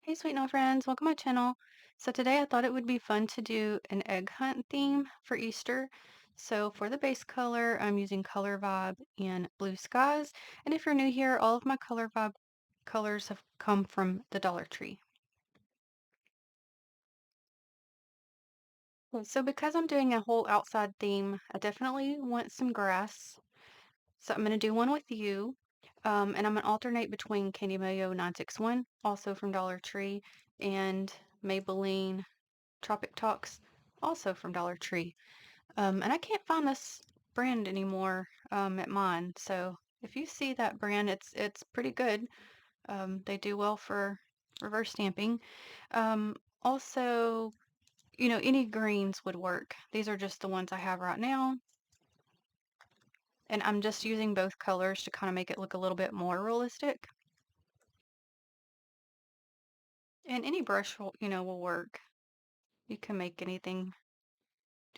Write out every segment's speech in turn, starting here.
Hey, sweet no friends, welcome to my channel. So today I thought it would be fun to do an egg hunt theme for Easter. So for the base color, I'm using Color Vibe in Blue Skies. And if you're new here, all of my Color Vibe colors have come from the Dollar Tree. Okay, so because I'm doing a whole outside theme, I definitely want some grass. So I'm going to do one with you. And I'm going to alternate between Candy Mayo 961, also from Dollar Tree, and Maybelline Tropic Talks, also from Dollar Tree. And I can't find this brand anymore at mine. So if you see that brand, it's pretty good. They do well for reverse stamping. Um, Also, any greens would work. These are just the ones I have right now. And I'm just using both colors to kind of make it look a little bit more realistic. And any brush will work. You can make anything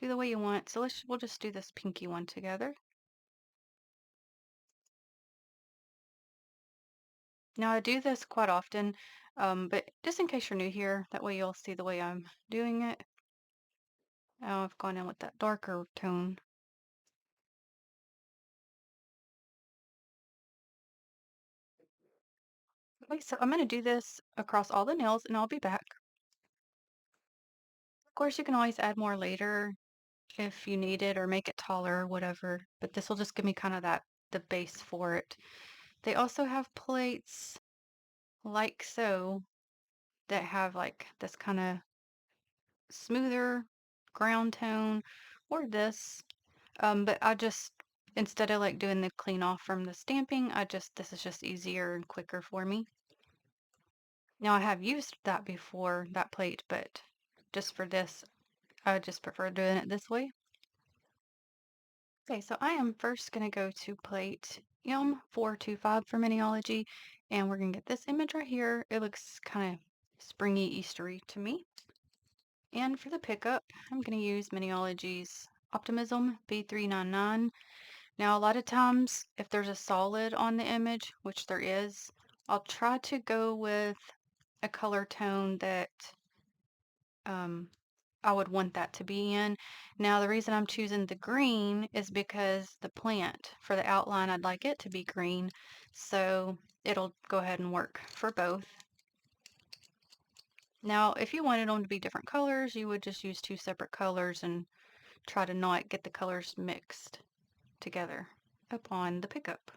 do the way you want. So we'll just do this pinky one together. Now I do this quite often, but just in case you're new here, that way you'll see the way I'm doing it. Now I've gone in with that darker tone. Okay, so I'm going to do this across all the nails and I'll be back. Of course, you can always add more later if you need it or make it taller or whatever, but this will just give me kind of the base for it. They also have plates like so that have like this kind of smoother ground tone or this. But I just, instead of like doing the clean off from the stamping, this is just easier and quicker for me. Now I have used that before, that plate, but just for this, I just prefer doing it this way. Okay, so I am first going to go to plate M425 for Minyology, and we're going to get this image right here. It looks kind of springy, Eastery to me. And for the pickup, I'm going to use Minyology's Optimism B399. Now, a lot of times, if there's a solid on the image, which there is, I'll try to go with a color tone that um, I would want that to be in. Now, the reason I'm choosing the green is because the plant, for the outline, I'd like it to be green, so it'll go ahead and work for both. Now, if you wanted them to be different colors, you would just use two separate colors and try to not get the colors mixed together upon the pickup.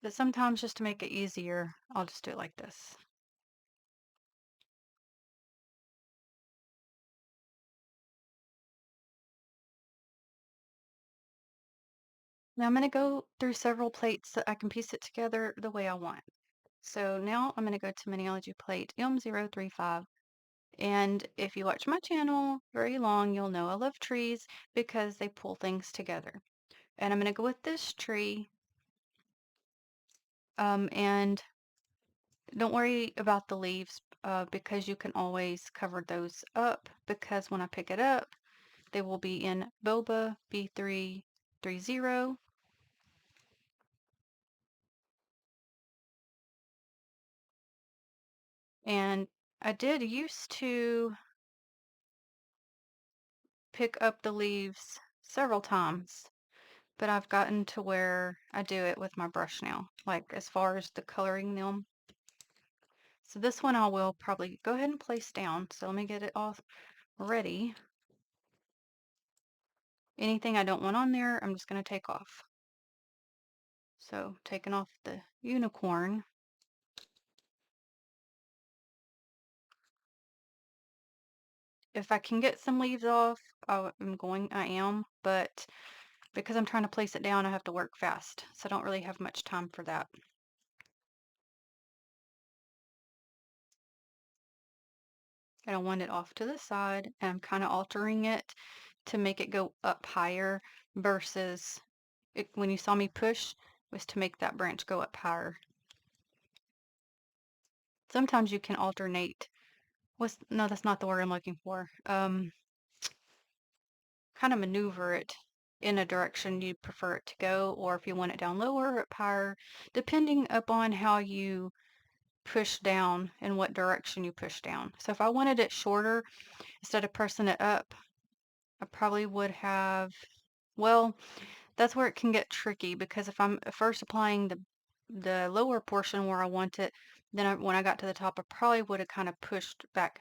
But sometimes just to make it easier, I'll just do it like this. Now I'm going to go through several plates so I can piece it together the way I want. So now I'm going to go to Minyology plate M035. And if you watch my channel very long, you'll know I love trees because they pull things together. And I'm going to go with this tree. And don't worry about the leaves because you can always cover those up because when I pick it up, they will be in Boba B330. And I did used to pick up the leaves several times, but I've gotten to where I do it with my brush now, like as far as the coloring them. So this one I will probably go ahead and place down. So let me get it all ready. Anything I don't want on there, I'm just going to take off. So taking off the unicorn. If I can get some leaves off, I am, but because I'm trying to place it down, I have to work fast. So I don't really have much time for that. And I want it off to the side, and I'm kind of altering it to make it go up higher versus when you saw me push was to make that branch go up higher. Sometimes you can alternate. No, that's not the word I'm looking for. Kind of maneuver it in a direction you prefer it to go, or if you want it down lower or up higher, depending upon how you push down and what direction you push down. So if I wanted it shorter, instead of pressing it up, I probably would have, well, that's where it can get tricky because if I'm first applying the lower portion where I want it, then when I got to the top, I probably would have kind of pushed back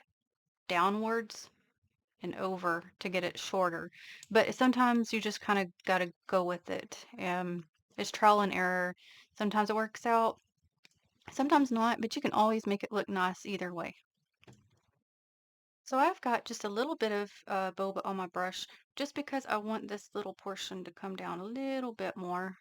downwards and over to get it shorter. But sometimes you just kind of got to go with it. It's trial and error. Sometimes it works out, sometimes not, but you can always make it look nice either way. So I've got just a little bit of boba on my brush just because I want this little portion to come down a little bit more.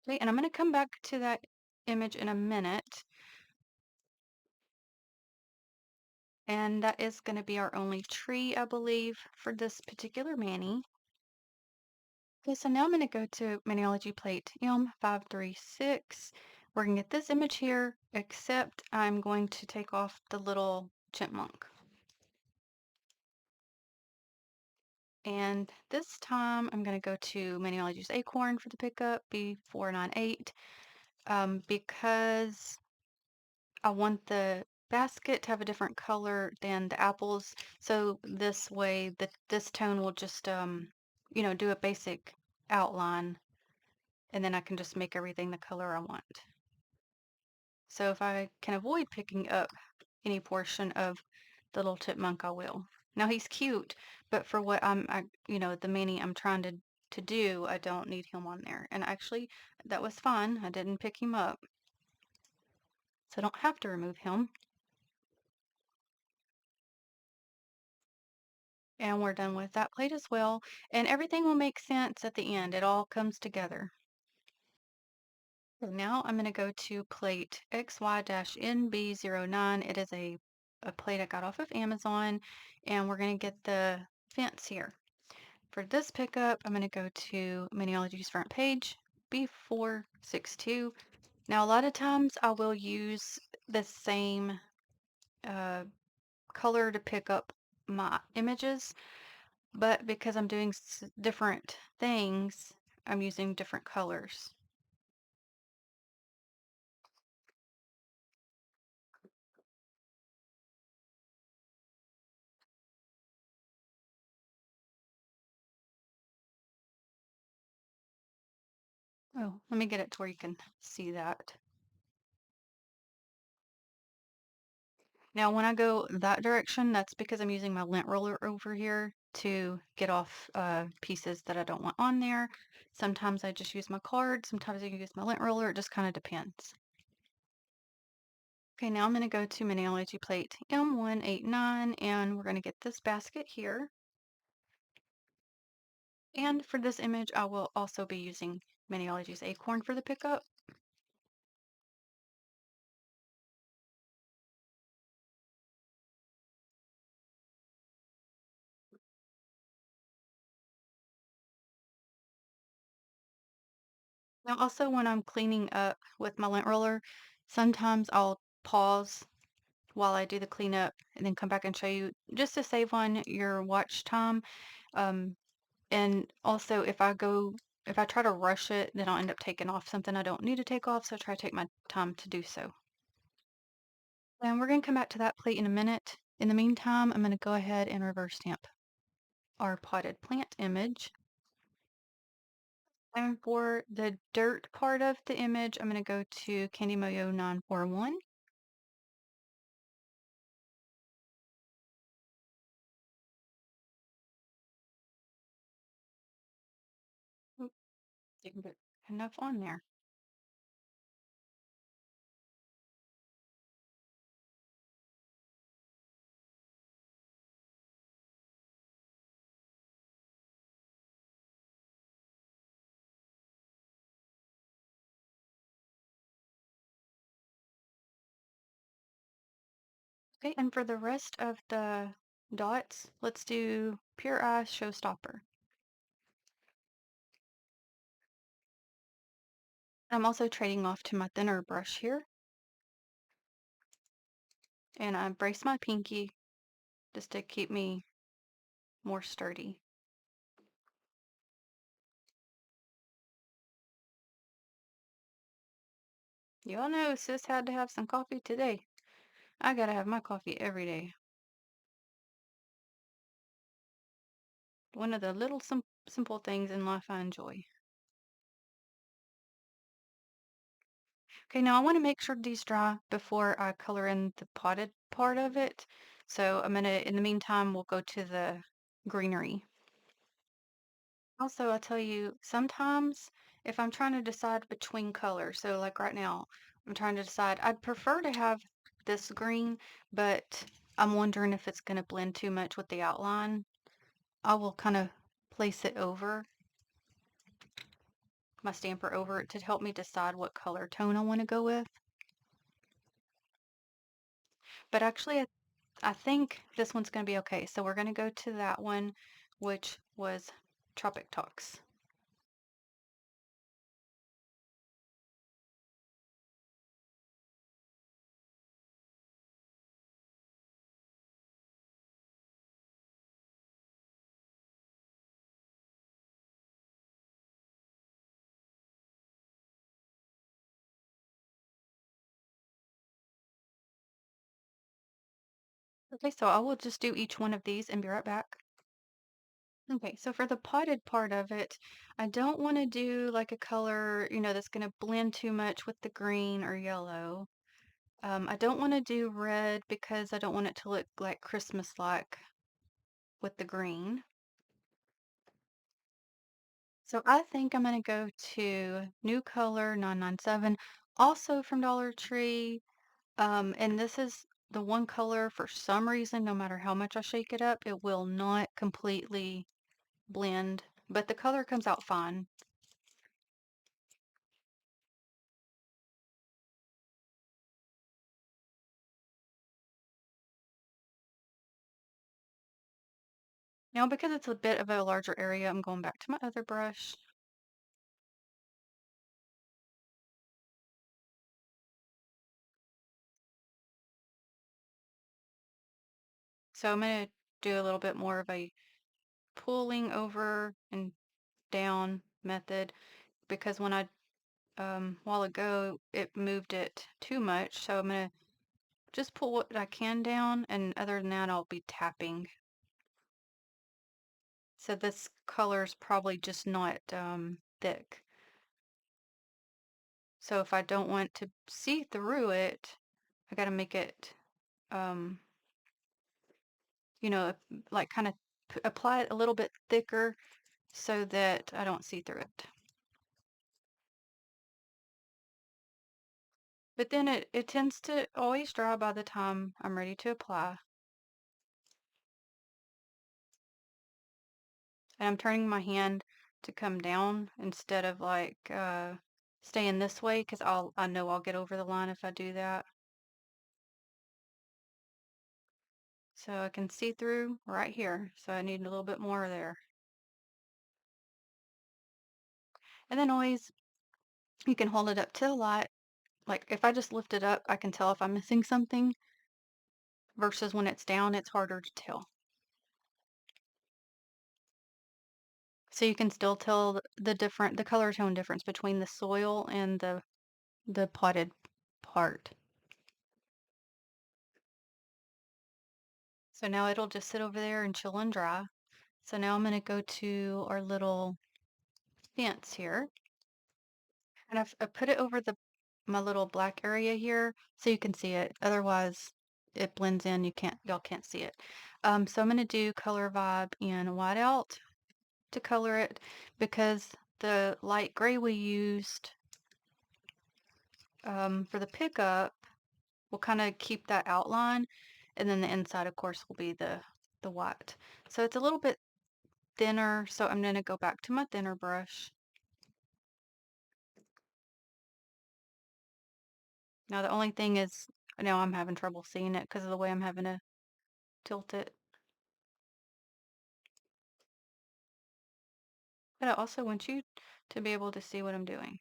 Okay, and I'm going to come back to that image in a minute. And that is going to be our only tree, I believe, for this particular mani. Okay, so now I'm going to go to Maniology Plate M536. We're going to get this image here, except I'm going to take off the little chipmunk. And this time I'm going to go to Maniology's Acorn for the pickup, B498, because I want the basket to have a different color than the apples. So this way this tone will just, do a basic outline and then I can just make everything the color I want. So if I can avoid picking up any portion of the little chipmunk, I will. Now he's cute, but for what the mani I'm trying to do, I don't need him on there. And actually, that was fine. I didn't pick him up, so I don't have to remove him. And we're done with that plate as well. And everything will make sense at the end. It all comes together. So now I'm going to go to plate XY-NB09. It is a plate I got off of Amazon, and we're going to get the fence here. For this pickup, I'm going to go to Maniology's front page, B462. Now, a lot of times I will use the same uh, color to pick up my images, but because I'm doing different things, I'm using different colors. Oh, let me get it to where you can see that. Now, when I go that direction, that's because I'm using my lint roller over here to get off pieces that I don't want on there. Sometimes I just use my card, sometimes I use my lint roller, it just kind of depends. Okay, now I'm going to go to Maniology plate M189 and we're going to get this basket here. And for this image, I will also be using Maniology's Acorn for the pickup. Now, also when I'm cleaning up with my lint roller, sometimes I'll pause while I do the cleanup and then come back and show you just to save on your watch time. Um, and also if I try to rush it, then I'll end up taking off something I don't need to take off, so I try to take my time to do so. And we're going to come back to that plate in a minute. In the meantime, I'm going to go ahead and reverse stamp our potted plant image. And for the dirt part of the image, I'm going to go to Candy Moyo 941. Oop, didn't get enough on there. Okay, and for the rest of the dots, let's do Pure Eye Showstopper. I'm also trading off to my thinner brush here. And I brace my pinky just to keep me more sturdy. Y'all know sis had to have some coffee today. I gotta have my coffee every day. One of the little simple things in life I enjoy. Okay, now I want to make sure these dry before I color in the potted part of it. So I'm gonna, in the meantime, we'll go to the greenery. Also, I'll tell you, sometimes if I'm trying to decide between colors, so like right now, I'm trying to decide, I'd prefer to have this green, but I'm wondering if it's going to blend too much with the outline. I will kind of place it over my stamper over it to help me decide what color tone I want to go with. But actually, I think this one's going to be okay. So we're going to go to that one, which was Tropic Talks. Okay, so I will just do each one of these and be right back. Okay, so for the potted part of it, I don't want to do like a color, that's going to blend too much with the green or yellow. I don't want to do red because I don't want it to look like Christmas-like with the green. So I think I'm going to go to New Color 997, also from Dollar Tree. And this is the one color for some reason, no matter how much I shake it up, it will not completely blend, but the color comes out fine. Now, because it's a bit of a larger area, I'm going back to my other brush. So I'm going to do a little bit more of a pulling over and down method because when I, while ago, it moved it too much. So I'm going to just pull what I can down, and other than that, I'll be tapping. So this color is probably just not thick. So if I don't want to see through it, I got to make it, um, you know, like kind of apply it a little bit thicker so that I don't see through it. But then it tends to always dry by the time I'm ready to apply. And I'm turning my hand to come down instead of like staying this way because I know I'll get over the line if I do that. So I can see through right here. So I need a little bit more there. And then always you can hold it up to the light. Like if I just lift it up, I can tell if I'm missing something versus when it's down, it's harder to tell. So you can still tell the color tone difference between the soil and the potted part. So now it'll just sit over there and chill and dry. So now I'm going to go to our little fence here. And I put it over my little black area here so you can see it. Otherwise, it blends in. Y'all can't see it. So I'm going to do color vibe in whiteout to color it because the light gray we used for the pickup will kind of keep that outline, and then the inside, of course, will be the white. So it's a little bit thinner, so I'm going to go back to my thinner brush. Now the only thing is, now I'm having trouble seeing it because of the way I'm having to tilt it. But I also want you to be able to see what I'm doing.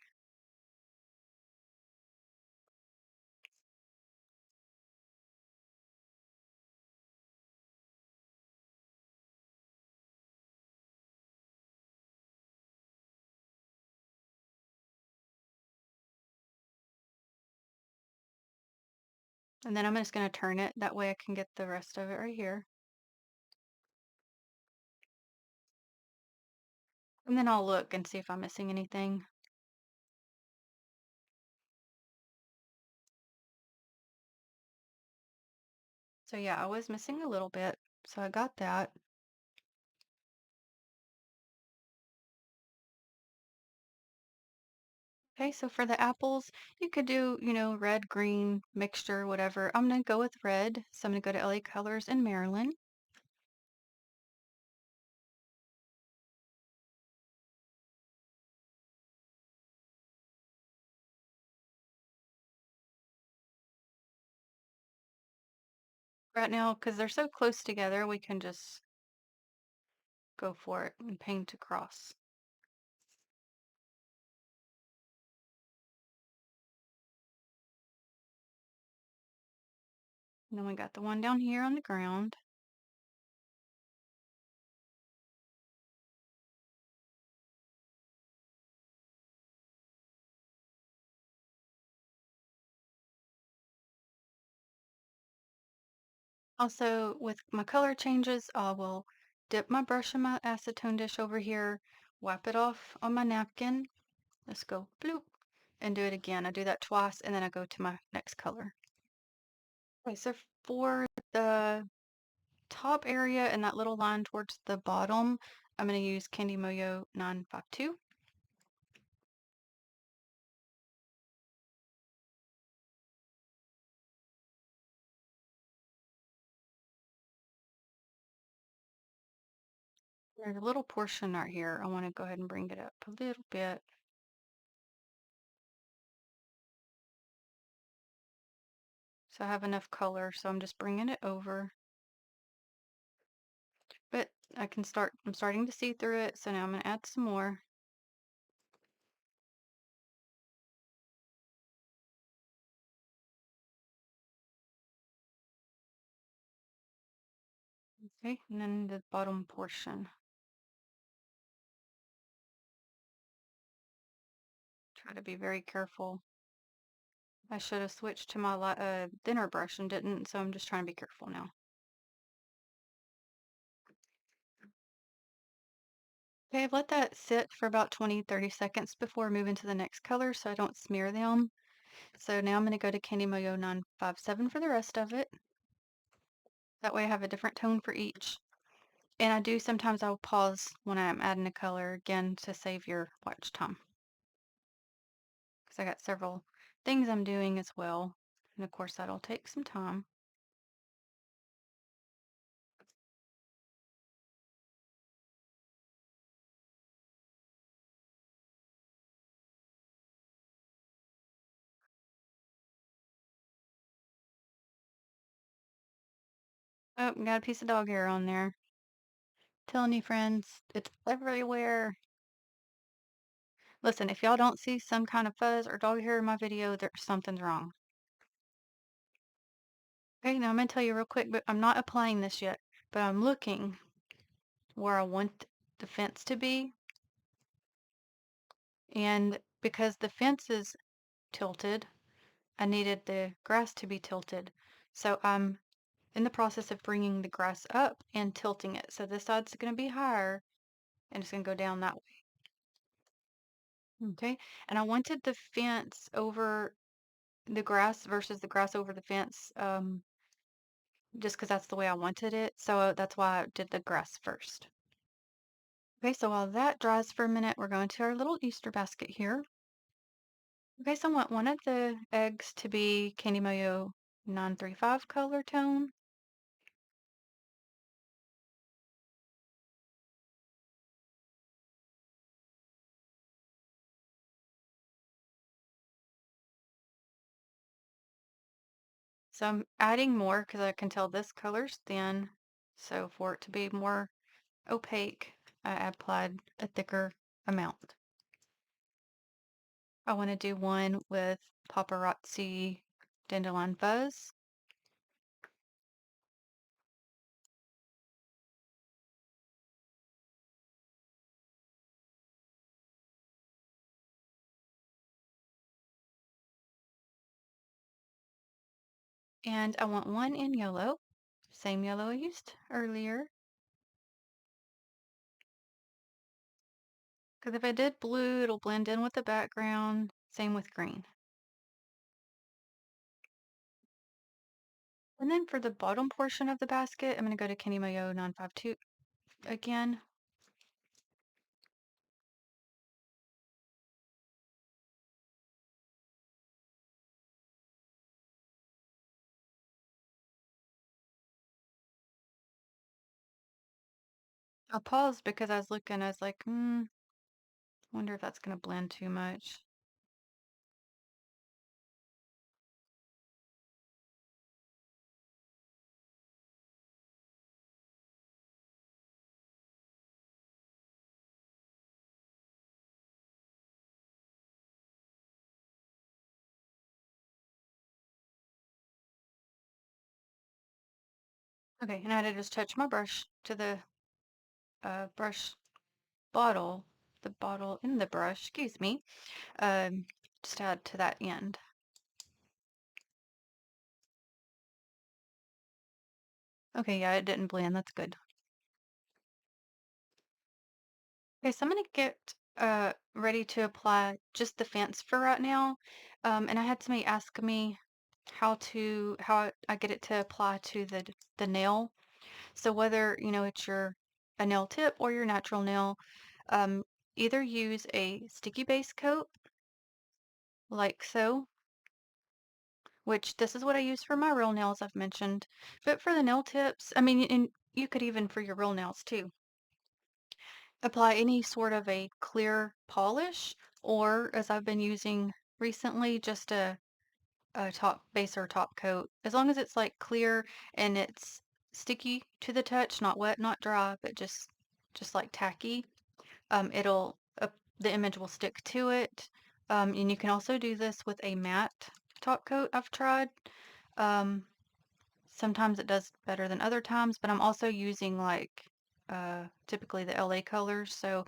And then I'm just going to turn it. That way I can get the rest of it right here. And then I'll look and see if I'm missing anything. So yeah, I was missing a little bit. So I got that. Okay, so for the apples, you could do, red, green, mixture, whatever. I'm gonna go with red. So I'm gonna go to LA Colors in Maryland. Right now, because they're so close together, we can just go for it and paint across. And then we got the one down here on the ground. Also, with my color changes, I will dip my brush in my acetone dish over here, wipe it off on my napkin. Let's go bloop and do it again. I do that twice and then I go to my next color. Okay, so for the top area and that little line towards the bottom, I'm going to use Candy Moyo 952. There's a little portion right here. I want to go ahead and bring it up a little bit. So I have enough color, so I'm just bringing it over. But I'm starting to see through it, so now I'm going to add some more. Okay, and then the bottom portion. Try to be very careful. I should have switched to my thinner brush and didn't, so I'm just trying to be careful now. Okay, I've let that sit for about 20-30 seconds before moving to the next color so I don't smear them. So now I'm going to go to Candy Moyo 957 for the rest of it. That way I have a different tone for each. And I do sometimes I'll pause when I'm adding a color again to save your watch time. Because I got several things I'm doing as well. And of course that'll take some time. Oh, got a piece of dog hair on there. Telling you friends, it's everywhere. Listen, if y'all don't see some kind of fuzz or dog hair in my video, something's wrong. Okay, now I'm gonna tell you real quick, but I'm not applying this yet, but I'm looking where I want the fence to be. And because the fence is tilted, I needed the grass to be tilted. So I'm in the process of bringing the grass up and tilting it. So this side's going to be higher and it's going to go down that way. Okay. And I wanted the fence over the grass versus the grass over the fence, just because that's the way I wanted it. So that's why I did the grass first. Okay, so while that dries for a minute, we're going to our little Easter basket here. Okay, so I want one of the eggs to be Candy Mayo 935 color tone. So I'm adding more because I can tell this color's thin. So for it to be more opaque, I applied a thicker amount. I want to do one with paparazzi dandelion fuzz. And I want one in yellow, same yellow I used earlier. Because if I did blue, it'll blend in with the background. Same with green. And then for the bottom portion of the basket, I'm going to go to Kenny Mayo 952 again. I paused because I was looking, I was like, wonder if that's going to blend too much. Okay, and I had to just touch my brush to the brush bottle, the bottle in the brush, excuse me, um, just add to that end. Okay, yeah, it didn't blend. That's good. Okay, so I'm gonna get ready to apply just the fence for right now. And I had somebody ask me how I get it to apply to the nail. So whether, it's a nail tip or your natural nail, um, either use a sticky base coat like so, which this is what I use for my real nails I've mentioned. But for the nail tips, I mean, and you could even for your real nails too, apply any sort of a clear polish, or as I've been using recently, just a top base or top coat. As long as it's like clear and it's sticky to the touch, not wet, not dry, but just like tacky, it'll the image will stick to it. And you can also do this with a matte top coat I've tried. Um, Sometimes it does better than other times, but I'm also using like typically the LA colors, so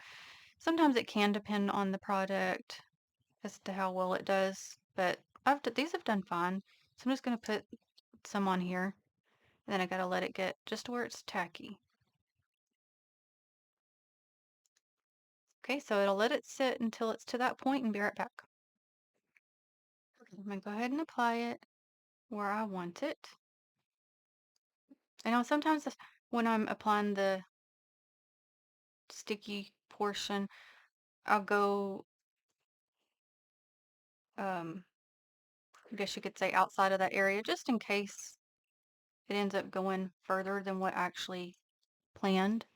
sometimes it can depend on the product as to how well it does, but these have done fine. So I'm just going to put some on here, and then I got to let it get just where it's tacky. Okay, so it'll let it sit until it's to that point and be right back. I'm going to go ahead and apply it where I want it. I know sometimes when I'm applying the sticky portion, I'll go, um, I guess you could say outside of that area, just in case it ends up going further than what I actually planned.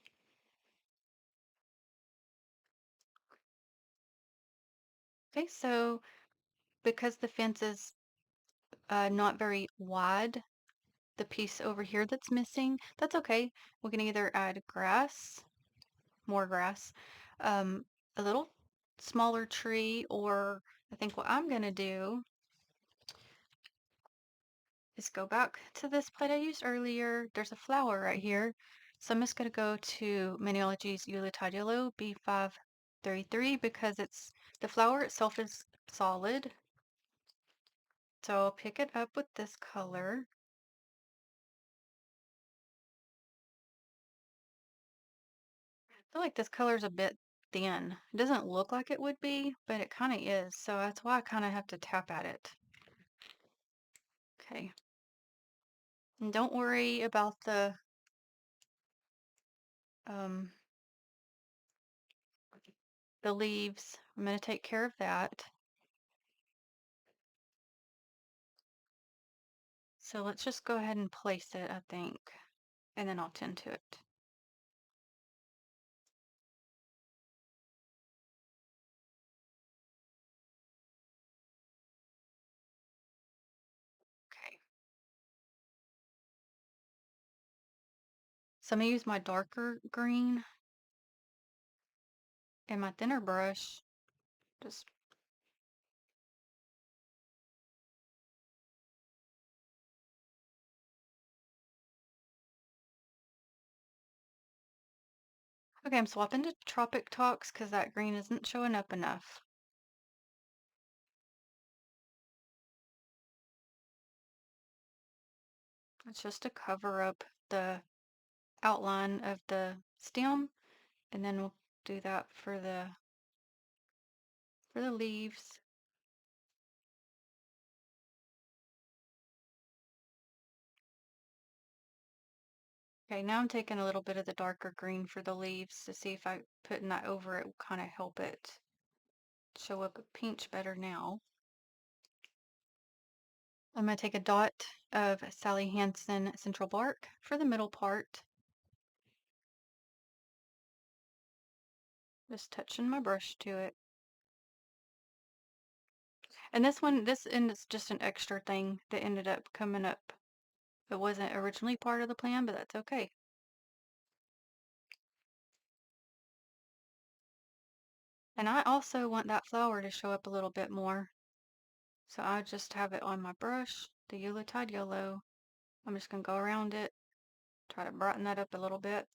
Okay, so because the fence is not very wide, the piece over here that's missing, that's okay. We can either add grass, more grass, um, a little smaller tree, or I think what I'm gonna do is go back to this plate I used earlier. There's a flower right here. So I'm just gonna go to Maniology's Yuletide Yellow B533 because the flower itself is solid. So I'll pick it up with this color. I feel like this color's a bit thin. It doesn't look like it would be, but it kind of is. So that's why I kind of have to tap at it. Okay. And don't worry about um, the leaves. I'm going to take care of that. So let's just go ahead and place it, I think, and then I'll tend to it. Okay. So I'm going to use my darker green and my thinner brush. Just okay, I'm swapping to Tropic Talks because that green isn't showing up enough. It's just to cover up the outline of the stem, and then we'll do that for the leaves. Okay, now I'm taking a little bit of the darker green for the leaves to see if I putting that over it will kind of help it show up a pinch better now. I'm going to take a dot of Sally Hansen Central Bark for the middle part. Just touching my brush to it. And this end is just an extra thing that ended up coming up. It wasn't originally part of the plan, but that's okay. And I also want that flower to show up a little bit more. So I just have it on my brush, the Yuletide yellow. I'm just going to go around it, try to brighten that up a little bit.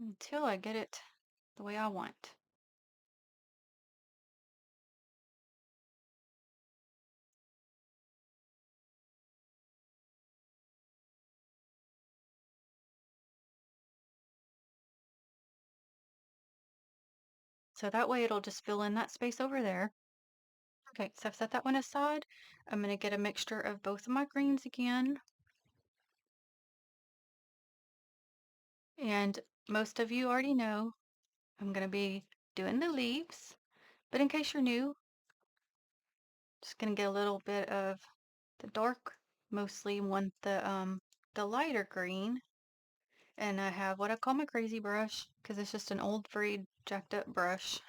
Until I get it the way I want. So that way it'll just fill in that space over there. Okay, so I've set that one aside. I'm going to get a mixture of both of my greens again. And most of you already know I'm going to be doing the leaves. But in case you're new, just going to get a little bit of the dark, mostly want the lighter green. And I have what I call my crazy brush because it's just an old frayed jacked up brush.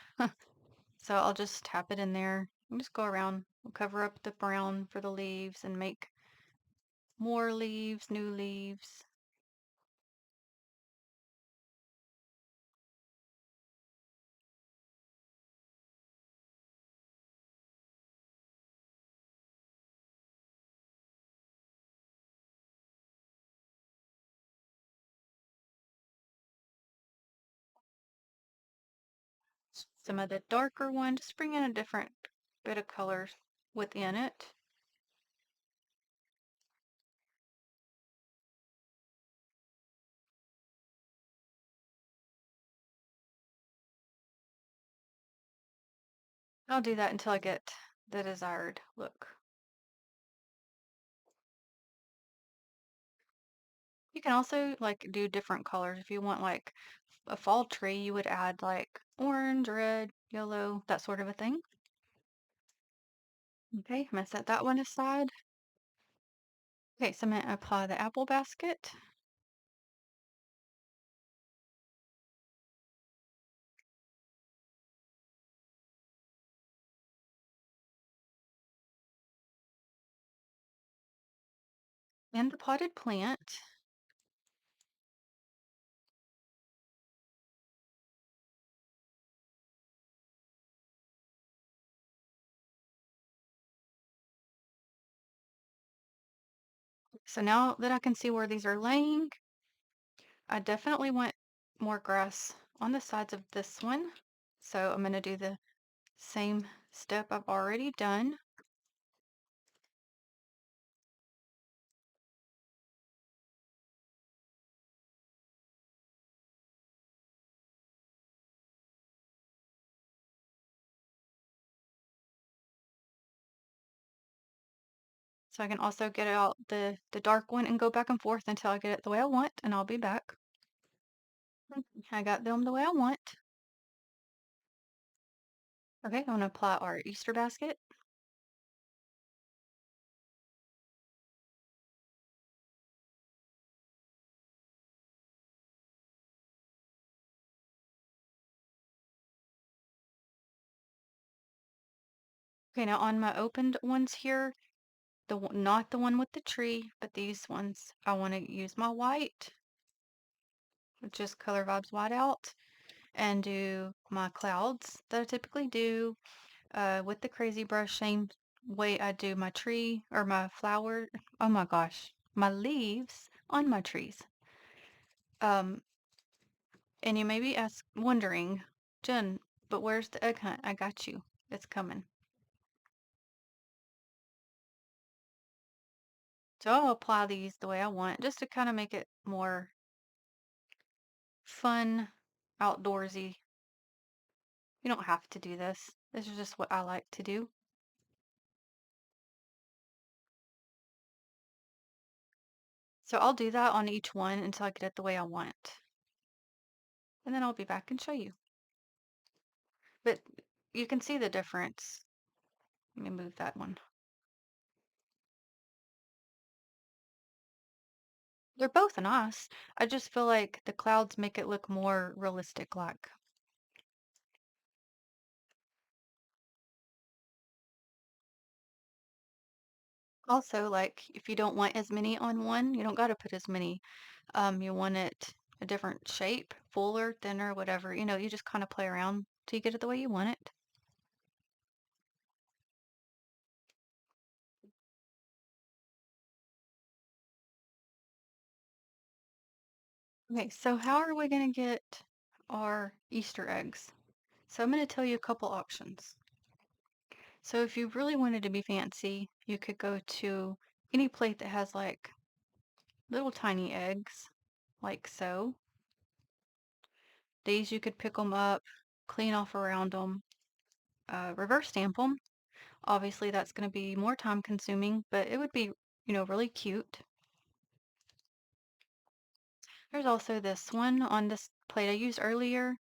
So I'll just tap it in there and just go around, cover up the brown for the leaves and make more leaves, new leaves. Some of the darker one, just bring in a different bit of color within it. I'll do that until I get the desired look. You can also like do different colors. If you want like a fall tree, you would add like orange, red, yellow, that sort of a thing. Okay, I'm gonna set that one aside. Okay, so I'm gonna apply the apple basket. And the potted plant. So now that I can see where these are laying, I definitely want more grass on the sides of this one. So I'm going to do the same step I've already done. So I can also get out the dark one and go back and forth until I get it the way I want, and I'll be back. I got them the way I want. Okay, I'm going to apply our Easter basket. Okay, now on my opened ones here, not the one with the tree, but these ones, I want to use my white, which is Color Vibes White Out, and do my clouds that I typically do with the crazy brush, same way I do my tree or my flower. Oh my gosh, my leaves on my trees. Um, and you may be wondering, Jen, but where's the egg hunt? I got you. It's coming. So I'll apply these the way I want, just to kind of make it more fun, outdoorsy. You don't have to do this. This is just what I like to do. So I'll do that on each one until I get it the way I want. And then I'll be back and show you. But you can see the difference. Let me move that one. They're both nice. I just feel like the clouds make it look more realistic like. Also, like if you don't want as many on one, you don't got to put as many. You want it a different shape, fuller, thinner, whatever. You just kind of play around till you get it the way you want it. Okay, so how are we going to get our Easter eggs? So I'm going to tell you a couple options. So if you really wanted to be fancy, you could go to any plate that has like little tiny eggs, like so. These you could pick them up, clean off around them, reverse stamp them. Obviously, that's going to be more time consuming, but it would be, really cute. There's also this one on this plate I used earlier,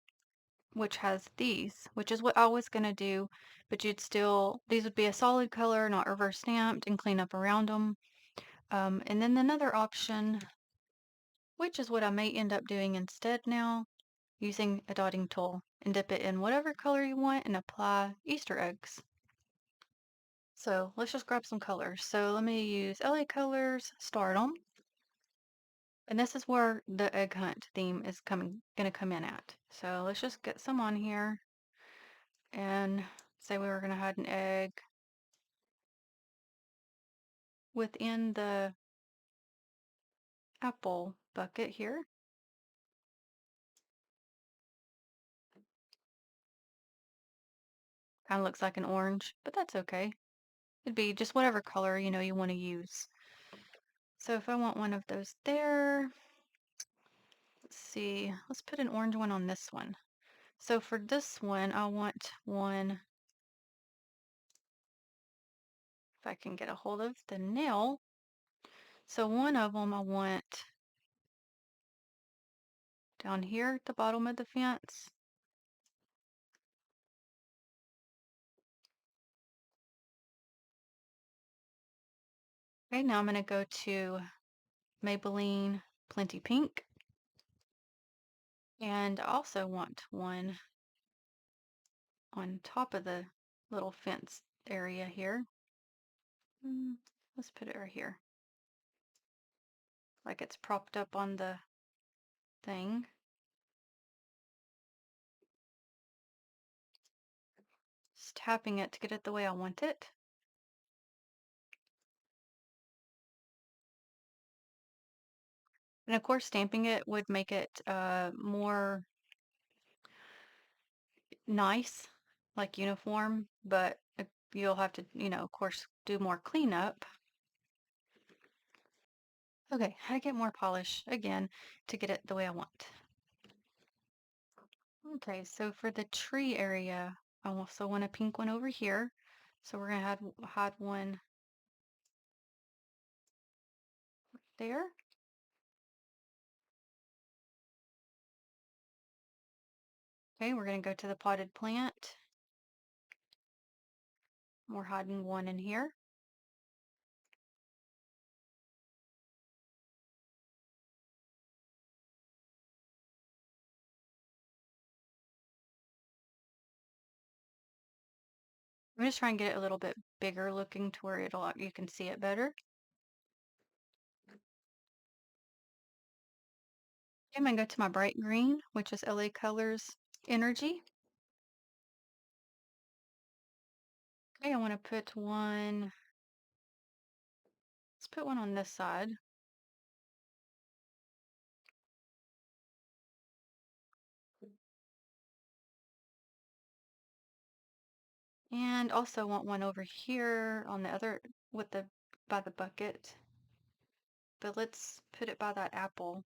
which has these, which is what I was going to do, but these would be a solid color, not reverse stamped, and clean up around them. And then another option, which is what I may end up doing instead now, using a dotting tool and dip it in whatever color you want and apply Easter eggs. So let's just grab some colors. So let me use LA Colors, start them. And this is where the egg hunt theme is gonna come in at. So let's just get some on here and say we were gonna hide an egg within the apple bucket here. Kind of looks like an orange, but that's okay. It'd be just whatever color you want to use. So if I want one of those there, let's see, let's put an orange one on this one. So for this one, I want one, if I can get a hold of the nail. So one of them I want down here at the bottom of the fence. Okay, now I'm going to go to Maybelline Plenty Pink. And I also want one on top of the little fence area here. Let's put it right here. Like it's propped up on the thing. Just tapping it to get it the way I want it. And of course, stamping it would make it more nice, like uniform, but you'll have to, of course, do more cleanup. Okay, how to get more polish again to get it the way I want. Okay, so for the tree area, I also want a pink one over here. So we're gonna hide one there. Okay, we're gonna go to the potted plant. We're hiding one in here. I'm just trying to get it a little bit bigger looking to where you can see it better. I'm gonna go to my bright green, which is LA Colors Energy. Okay, I want to put one, let's put one on this side. And also want one over here on the other with the by the bucket. But let's put it by that apple.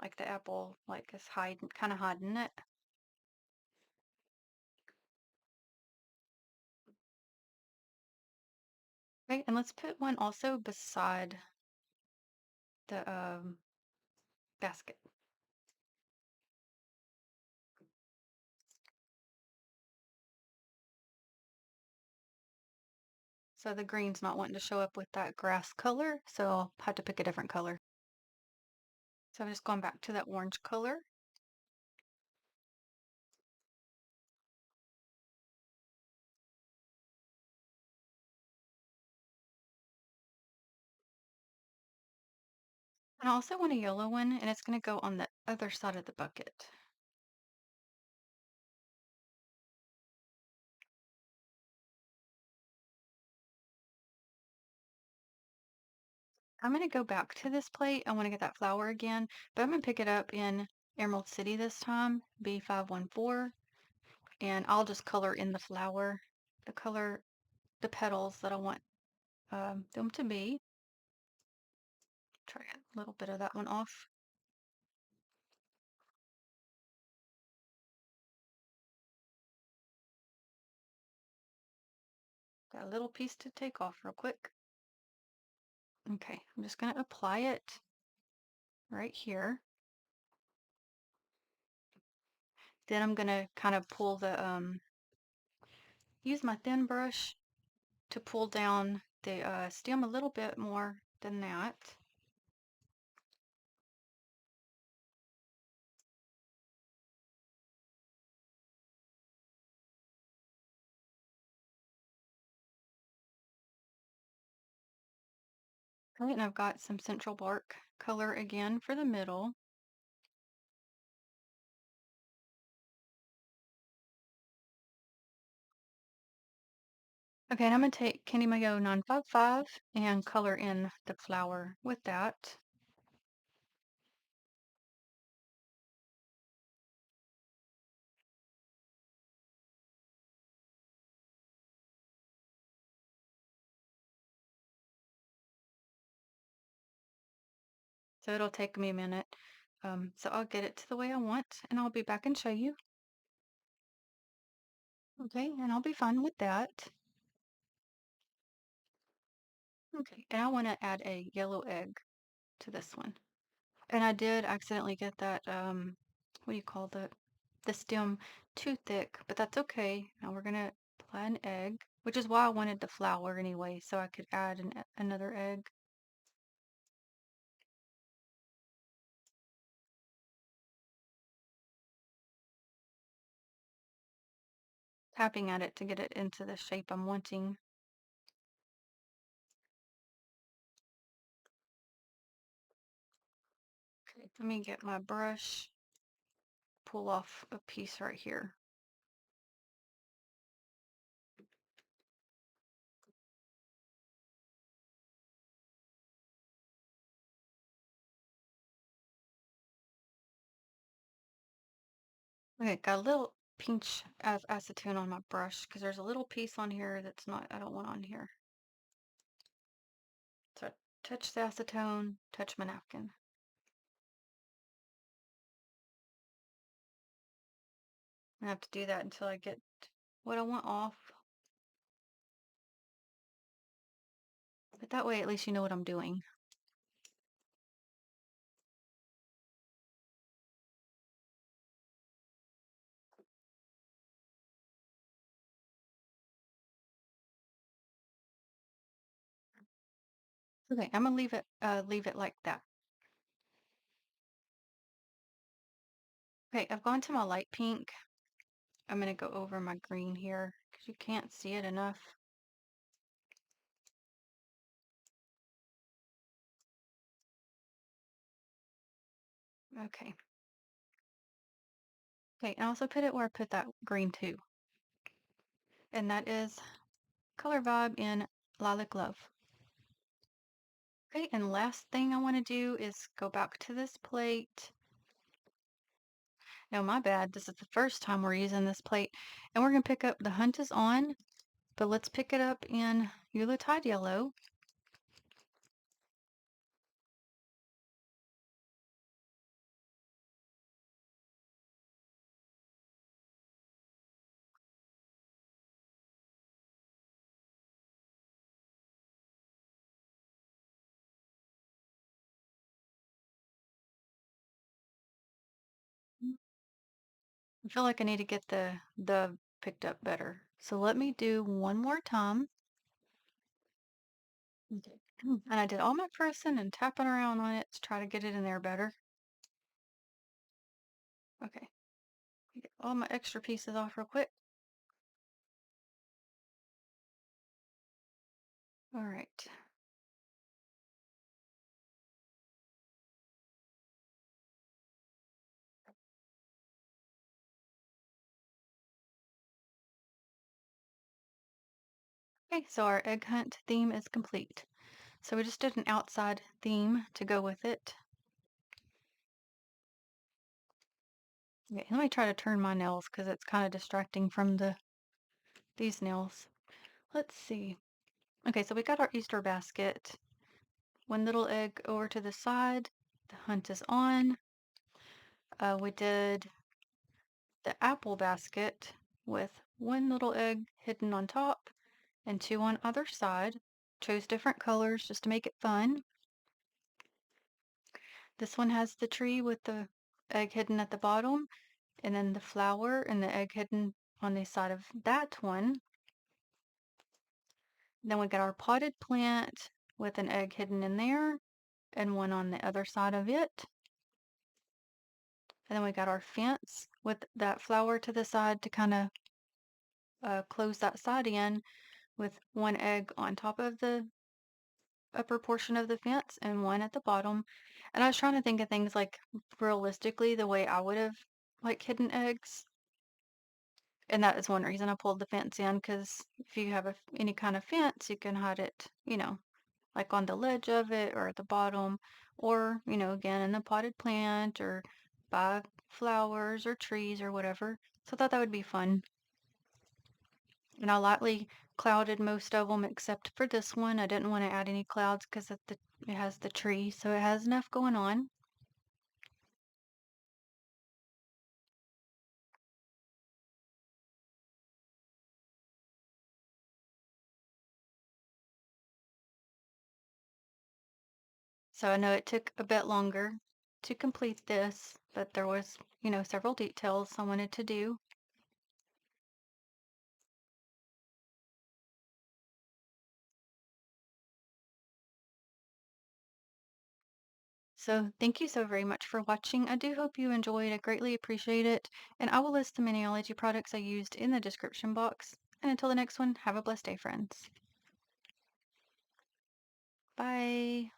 Like the apple like is hiding kind of hiding it. Okay, and let's put one also beside the basket. So the green's not wanting to show up with that grass color, so I'll have to pick a different color. So I'm just going back to that orange color. And I also want a yellow one, and it's going to go on the other side of the bucket. I'm going to go back to this plate. I want to get that flower again, but I'm going to pick it up in Emerald City this time, B514, and I'll just color in the flower, the color, the petals that I want them to be. Try a little bit of that one off. Got a little piece to take off real quick. Okay, I'm just going to apply it right here. Then I'm going to kind of pull the, use my thin brush to pull down the stem a little bit more than that. Right, and I've got some central bark color again for the middle. Okay, and I'm going to take Candy Mayo 955 and color in the flower with that. So it'll take me a minute. So I'll get it to the way I want, and I'll be back and show you. Okay, and I'll be fine with that. Okay, and I want to add a yellow egg to this one. And I did accidentally get that, what do you call the stem too thick, but that's okay. Now we're gonna apply an egg, which is why I wanted the flower anyway, so I could add another egg. Tapping at it to get it into the shape I'm wanting. Okay, let me get my brush, pull off a piece right here. Okay, got a little pinch of acetone on my brush because there's a little piece on here that's not, I don't want on here. So I touch the acetone, touch my napkin. I have to do that until I get what I want off. But that way, at least you know what I'm doing. Okay, I'm gonna leave it like that. Okay, I've gone to my light pink. I'm gonna go over my green here because you can't see it enough. Okay. Okay, and I also put it where I put that green too. And that is Color Vibe in Lilac Love. Okay, and last thing I want to do is go back to this plate No, my bad. This is the first time we're using this plate. And we're going to pick up The Hunt is On, but let's pick it up in Yuletide Yellow. I feel like I need to get the picked up better. So let me do one more time. Okay. And I did all my pressing and tapping around on it to try to get it in there better. Okay. Get all my extra pieces off real quick. All right. Okay, so our egg hunt theme is complete. So we just did an outside theme to go with it. Okay, let me try to turn my nails because it's kind of distracting from these nails. Let's see. Okay, so we got our Easter basket. One little egg over to the side. The hunt is on. We did the apple basket with one little egg hidden on top and two on either side. Chose different colors just to make it fun. This one has the tree with the egg hidden at the bottom, and then the flower and the egg hidden on the side of that one. Then we got our potted plant with an egg hidden in there and one on the other side of it. And then we got our fence with that flower to the side to kind of close that side in with one egg on top of the upper portion of the fence and one at the bottom. And I was trying to think of things like realistically the way I would have like hidden eggs. And that is one reason I pulled the fence in because if you have any kind of fence, you can hide it, like on the ledge of it or at the bottom, or, again in the potted plant or by flowers or trees or whatever. So I thought that would be fun. And I lightly clouded most of them except for this one. I didn't want to add any clouds because it has the tree, so it has enough going on. So I know it took a bit longer to complete this, but there was, several details I wanted to do. So thank you so very much for watching. I do hope you enjoyed. I greatly appreciate it. And I will list the Miniology products I used in the description box. And until the next one, have a blessed day, friends. Bye.